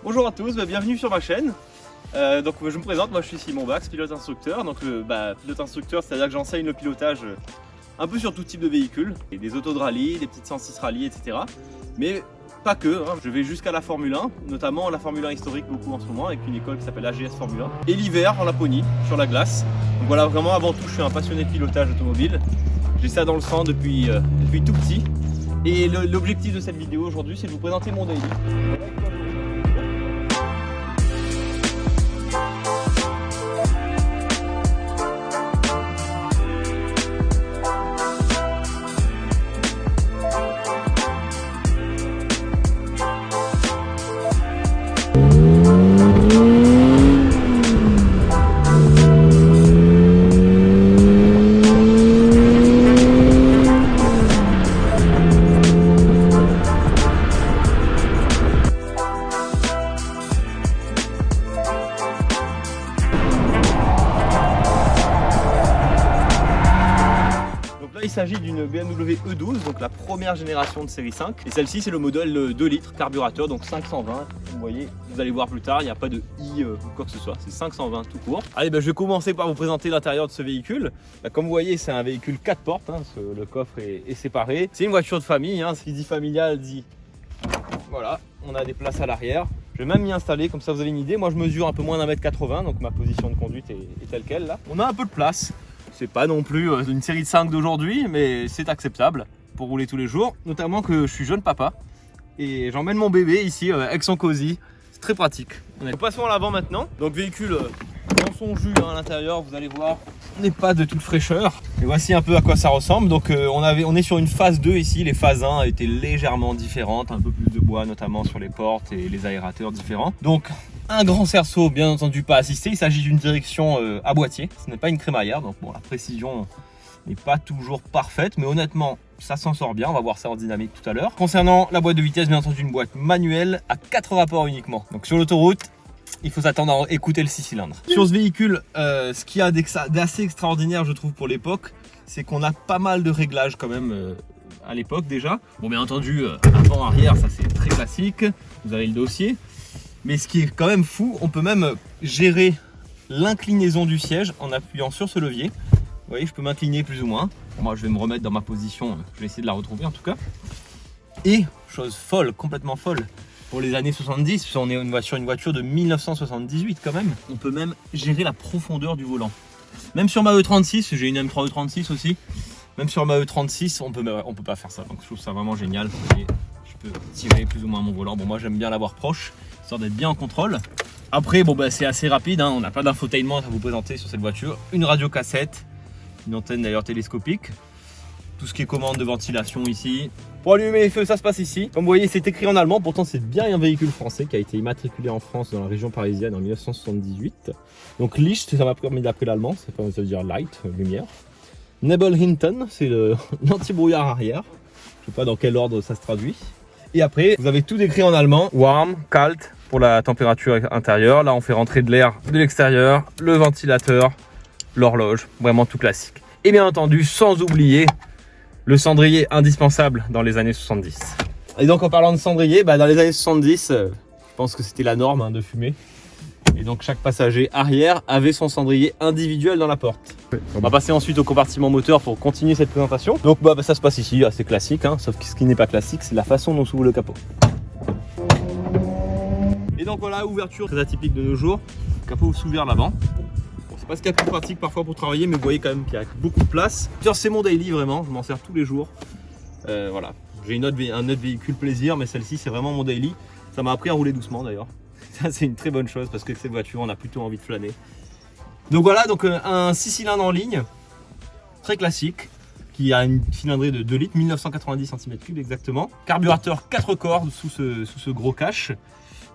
Bonjour à tous, bienvenue sur ma chaîne. Donc je me présente, moi je suis Simon Bax, pilote instructeur. Donc pilote instructeur, c'est-à-dire que j'enseigne le pilotage un peu sur tout type de véhicules, et des autos de rallye, des petites 106 rallye, etc. Mais pas que, hein. Je vais jusqu'à la Formule 1, notamment la Formule 1 historique beaucoup en ce moment, avec une école qui s'appelle AGS Formule 1. Et l'hiver en Laponie, sur la glace. Donc voilà, vraiment avant tout, je suis un passionné de pilotage automobile. J'ai ça dans le sang depuis tout petit. Et l'objectif de cette vidéo aujourd'hui, c'est de vous présenter mon daily. Il s'agit d'une BMW E12, donc la première génération de série 5. Et celle-ci, c'est le modèle 2 litres carburateur, donc 520. Vous voyez, vous allez voir plus tard, il n'y a pas de i ou quoi que ce soit, c'est 520 tout court. Allez, je vais commencer par vous présenter l'intérieur de ce véhicule. Comme vous voyez, c'est un véhicule 4 portes, hein, le coffre est séparé. C'est une voiture de famille, hein, ce qui dit familial dit... Voilà, on a des places à l'arrière. Je vais même m'y installer, comme ça vous avez une idée. Moi, je mesure un peu moins d'1m80, donc ma position de conduite est telle qu'elle là. On a un peu de place. C'est pas non plus une série de 5 d'aujourd'hui, mais c'est acceptable pour rouler tous les jours. Notamment que je suis jeune papa et j'emmène mon bébé ici avec son cosy. C'est très pratique. Passons à l'avant maintenant. Donc véhicule dans son jus à l'intérieur, vous allez voir, on n'est pas de toute fraîcheur. Et voici un peu à quoi ça ressemble. Donc on est sur une phase 2 ici. Les phases 1 étaient légèrement différentes, un peu plus de bois notamment sur les portes et les aérateurs différents. Donc un grand cerceau, bien entendu pas assisté, il s'agit d'une direction à boîtier, ce n'est pas une crémaillère, donc bon, la précision n'est pas toujours parfaite, mais honnêtement ça s'en sort bien, on va voir ça en dynamique tout à l'heure. Concernant la boîte de vitesse, bien entendu une boîte manuelle à 4 rapports uniquement, donc sur l'autoroute il faut s'attendre à écouter le 6 cylindres. Sur ce véhicule, ce qu'il y a d'assez extraordinaire je trouve pour l'époque, c'est qu'on a pas mal de réglages quand même à l'époque déjà. Bon, bien entendu avant, arrière, ça c'est très classique, vous avez le dossier. Mais ce qui est quand même fou, on peut même gérer l'inclinaison du siège en appuyant sur ce levier. Vous voyez, je peux m'incliner plus ou moins. Moi, je vais me remettre dans ma position. Je vais essayer de la retrouver en tout cas. Et, chose folle, complètement folle, pour les années 70, parce qu'on est sur une voiture de 1978 quand même, on peut même gérer la profondeur du volant. Même sur ma E36, j'ai une M3 E36 aussi, même sur ma E36, on peut pas faire ça. Donc je trouve ça vraiment génial. Vous voyez, je peux tirer plus ou moins mon volant. Bon, moi j'aime bien l'avoir proche, histoire d'être bien en contrôle. Après, bon, c'est assez rapide, hein. On n'a pas d'infotainment à vous présenter sur cette voiture. Une radio cassette, une antenne d'ailleurs télescopique. Tout ce qui est commande de ventilation ici. Pour allumer les feux, ça se passe ici. Comme vous voyez, c'est écrit en allemand. Pourtant, c'est bien un véhicule français qui a été immatriculé en France dans la région parisienne en 1978. Donc Licht, ça m'a permis d'appeler l'allemand. Ça veut dire light, lumière. Nebelhinten, c'est l'anti-brouillard arrière. Je ne sais pas dans quel ordre ça se traduit. Et après, vous avez tout décrit en allemand. Warm, kalt pour la température intérieure. Là, on fait rentrer de l'air de l'extérieur, le ventilateur, l'horloge, vraiment tout classique. Et bien entendu, sans oublier le cendrier indispensable dans les années 70. Et donc, en parlant de cendrier, dans les années 70, je pense que c'était la norme hein, de fumer. Et donc, chaque passager arrière avait son cendrier individuel dans la porte. On va passer ensuite au compartiment moteur pour continuer cette présentation. Donc ça se passe ici, assez classique, hein, sauf que ce qui n'est pas classique, c'est la façon dont s'ouvre le capot. Et donc voilà, ouverture très atypique de nos jours, le capot s'ouvre vers l'avant. Bon, c'est pas ce qu'il y a de plus pratique parfois pour travailler, mais vous voyez quand même qu'il y a beaucoup de place. C'est mon daily vraiment, je m'en sers tous les jours. Voilà, j'ai un autre véhicule plaisir, mais celle-ci c'est vraiment mon daily. Ça m'a appris à rouler doucement d'ailleurs. Ça c'est une très bonne chose parce que cette voiture on a plutôt envie de flâner. Donc voilà, donc un 6 cylindres en ligne, très classique, qui a une cylindrée de 2 litres, 1990 cm3 exactement. Carburateur 4 corps sous ce gros cache.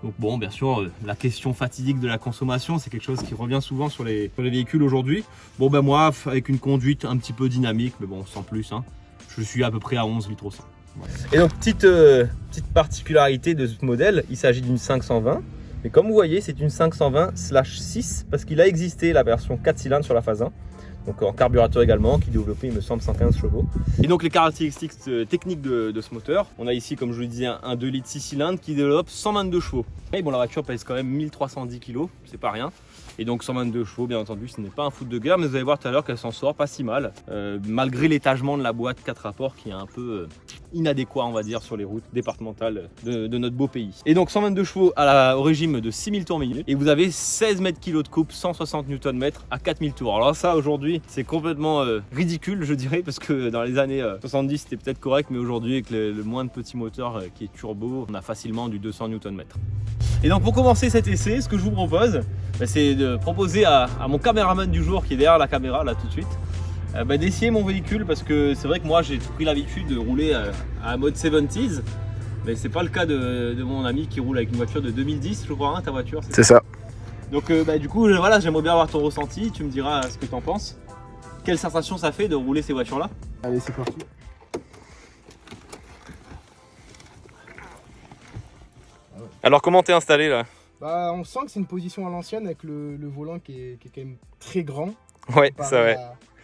Donc bon, bien sûr, la question fatidique de la consommation, c'est quelque chose qui revient souvent sur les véhicules aujourd'hui. Bon moi, avec une conduite un petit peu dynamique, mais bon, sans plus, hein, je suis à peu près à 11 litres au 100. Et donc, petite particularité de ce modèle, il s'agit d'une 520. Mais comme vous voyez, c'est une 520/6 parce qu'il a existé la version 4 cylindres sur la phase 1. Donc en carburateur également, qui développait il me semble 115 chevaux. Et donc les caractéristiques techniques de ce moteur, on a ici comme je vous le disais un 2 litres 6 cylindres qui développe 122 chevaux. Et bon, la voiture pèse quand même 1310 kg, c'est pas rien. Et donc 122 chevaux, bien entendu, ce n'est pas un foot de guerre, mais vous allez voir tout à l'heure qu'elle s'en sort pas si mal, malgré l'étagement de la boîte 4 rapports qui est un peu inadéquat, on va dire, sur les routes départementales de notre beau pays. Et donc 122 chevaux au régime de 6000 tours minute, et vous avez 16 mètres kg de coupe, 160 Nm à 4000 tours. Alors ça, aujourd'hui, c'est complètement ridicule, je dirais, parce que dans les années 70, c'était peut-être correct, mais aujourd'hui, avec le moins de petits moteurs qui est turbo, on a facilement du 200 Nm. Et donc pour commencer cet essai, ce que je vous propose, c'est de proposer à mon caméraman du jour qui est derrière la caméra là tout de suite, d'essayer mon véhicule, parce que c'est vrai que moi j'ai pris l'habitude de rouler à mode 70s, mais c'est pas le cas de mon ami qui roule avec une voiture de 2010, je crois, hein, ta voiture. C'est ça. Donc du coup voilà, j'aimerais bien avoir ton ressenti, tu me diras ce que tu en penses. Quelle sensation ça fait de rouler ces voitures là? Allez, c'est parti. Alors comment t'es installé là? Bah, on sent que c'est une position à l'ancienne avec le volant qui est quand même très grand. Ouais, c'est vrai.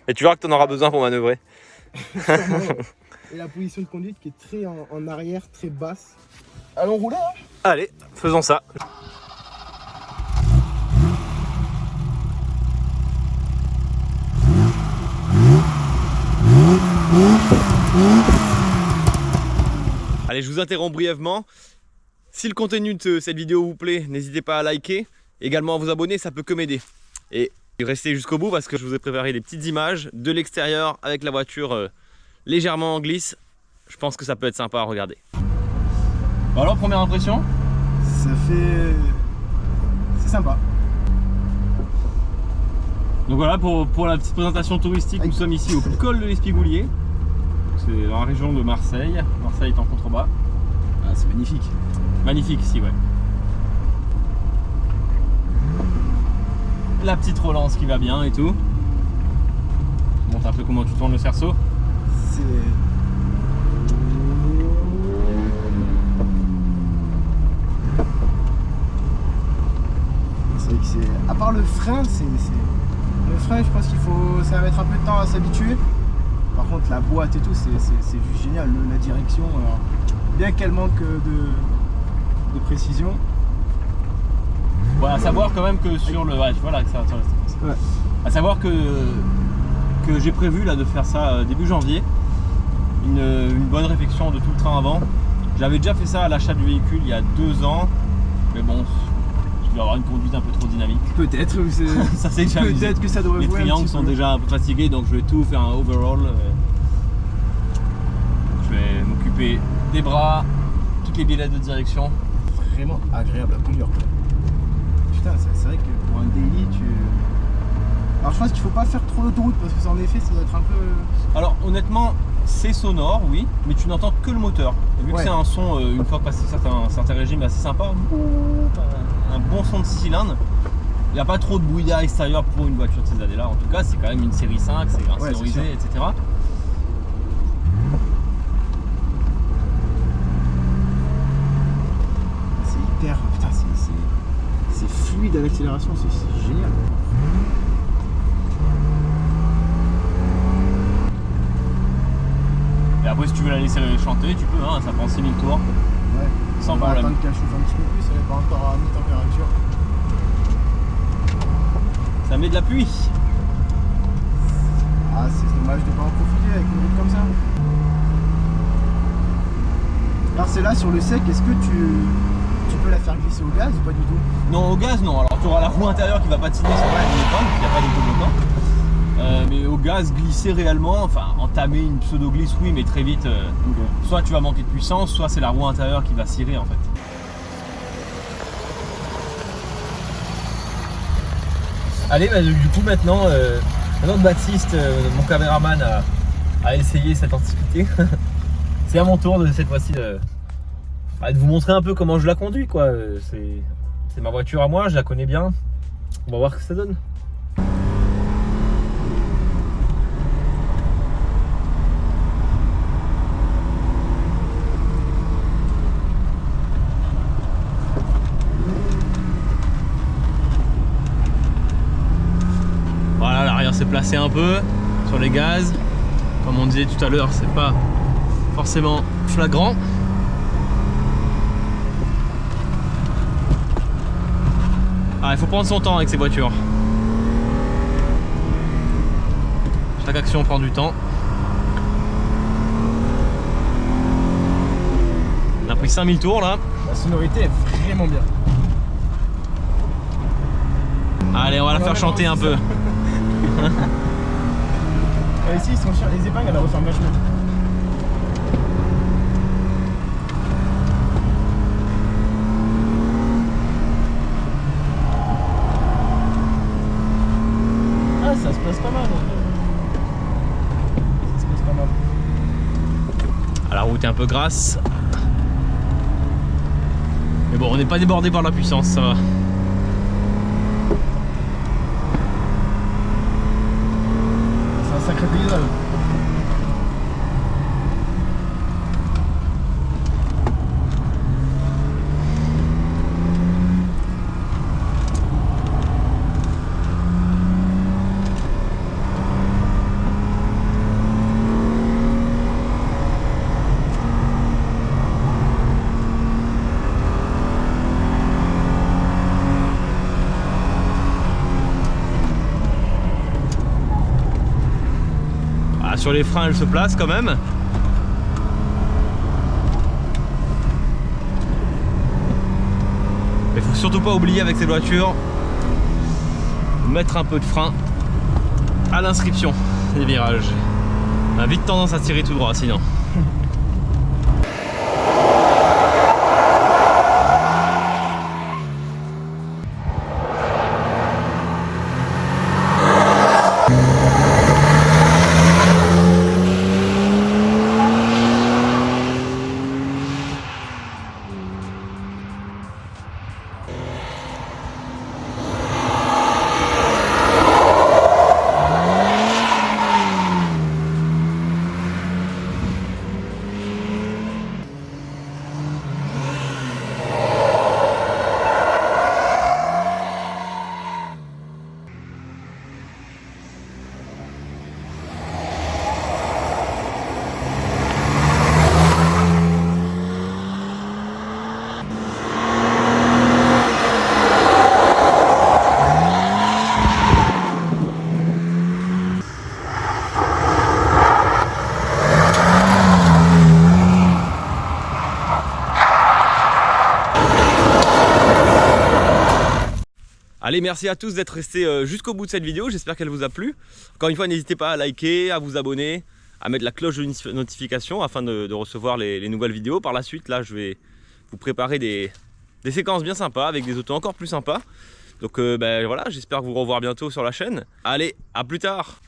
Et tu verras que tu en auras besoin pour manœuvrer. Et la position de conduite qui est très en arrière, très basse. Allons rouler hein. Allez, faisons ça. Allez, je vous interromps brièvement. Si le contenu de cette vidéo vous plaît, n'hésitez pas à liker, également à vous abonner, ça peut que m'aider. Et restez jusqu'au bout parce que je vous ai préparé des petites images de l'extérieur avec la voiture légèrement en glisse. Je pense que ça peut être sympa à regarder. Bon alors, première impression? C'est sympa. Donc voilà, pour la petite présentation touristique, nous sommes ici au col de l'Espigoulier. C'est dans la région de Marseille. Marseille est en contrebas. Ah, c'est magnifique. Magnifique ici, ouais. La petite relance qui va bien et tout. Je montre un peu comment tu tournes le cerceau. C'est vrai que c'est... À part le frein, le frein, je pense ça va mettre un peu de temps à s'habituer. Par contre, la boîte et tout, c'est juste génial. La direction, alors, bien qu'elle manque de précision. Voilà, à savoir quand même que sur le... Ouais, voilà, ça ouais. À savoir que j'ai prévu là de faire ça début janvier. Une bonne réflexion de tout le train avant. J'avais déjà fait ça à l'achat du véhicule il y a 2 ans. Mais bon, je dois avoir une conduite un peu trop dynamique. Peut-être. Ça c'est déjà peut-être que ça devrait. Les triangles sont déjà un peu fatigués, donc je vais tout faire un overall. Je vais m'occuper des bras, toutes les bilettes de direction. Vraiment agréable à conduire. Putain, c'est vrai que pour un daily, alors je pense qu'il faut pas faire trop l'autoroute parce que en effet ça doit être un peu... Alors honnêtement, c'est sonore, oui, mais tu n'entends que le moteur. Et vu que c'est un son, une fois passé certains régimes, assez sympa, un bon son de 6 cylindres. Il n'y a pas trop de bruit d'air extérieur pour une voiture de ces années-là. En tout cas, c'est quand même une série 5, c'est insonorisé, etc. C'est hyper... Putain, c'est fluide à l'accélération, c'est génial. Et après, si tu veux la laisser chanter, tu peux, hein, ça prend 6000 tours. Ouais. Sans on va problème. attendre qu'elle chauffe un petit peu plus, elle n'est pas encore à mi-température. Ça met de la pluie. Ah, c'est dommage de ne pas en profiter avec une route comme ça. Alors c'est là sur le sec, est-ce que tu peux la faire glisser au gaz ou pas du tout? Non, au gaz, non. Alors tu auras la roue intérieure qui va patiner sur la ligne, il n'y a pas d'autobloquant. Mais au gaz, glisser réellement, enfin entamer une pseudo-glisse, oui, mais très vite, soit tu vas manquer de puissance, soit c'est la roue intérieure qui va cirer en fait. Allez, bah, du coup maintenant Baptiste, mon caméraman, a essayé cette antiquité. C'est à mon tour de cette fois-ci de vous montrer un peu comment je la conduis, quoi. C'est ma voiture à moi, je la connais bien. On va voir ce que ça donne. placer un peu sur les gaz. Comme on disait tout à l'heure, c'est pas forcément flagrant. Ah, il faut prendre son temps avec ces voitures. Chaque action prend du temps. On a pris 5000 tours là. La sonorité est vraiment bien. Allez, on va la faire chanter un peu. Ici, ils sont chers. Les épingles, elles ressemblent vachement. Ah, ça se place pas mal. Ça se place pas mal. Ah, la route est un peu grasse. Mais bon, on n'est pas débordé par la puissance, ça va. C'est un sacré paysage. Sur les freins, elle se place quand même. Il faut surtout pas oublier avec ces voitures mettre un peu de frein à l'inscription des virages. On a vite tendance à tirer tout droit sinon. Allez, merci à tous d'être restés jusqu'au bout de cette vidéo, j'espère qu'elle vous a plu. Encore une fois, n'hésitez pas à liker, à vous abonner, à mettre la cloche de notification afin de recevoir les nouvelles vidéos. Par la suite, là, je vais vous préparer des séquences bien sympas avec des autos encore plus sympas. Donc voilà, j'espère vous revoir bientôt sur la chaîne. Allez, à plus tard!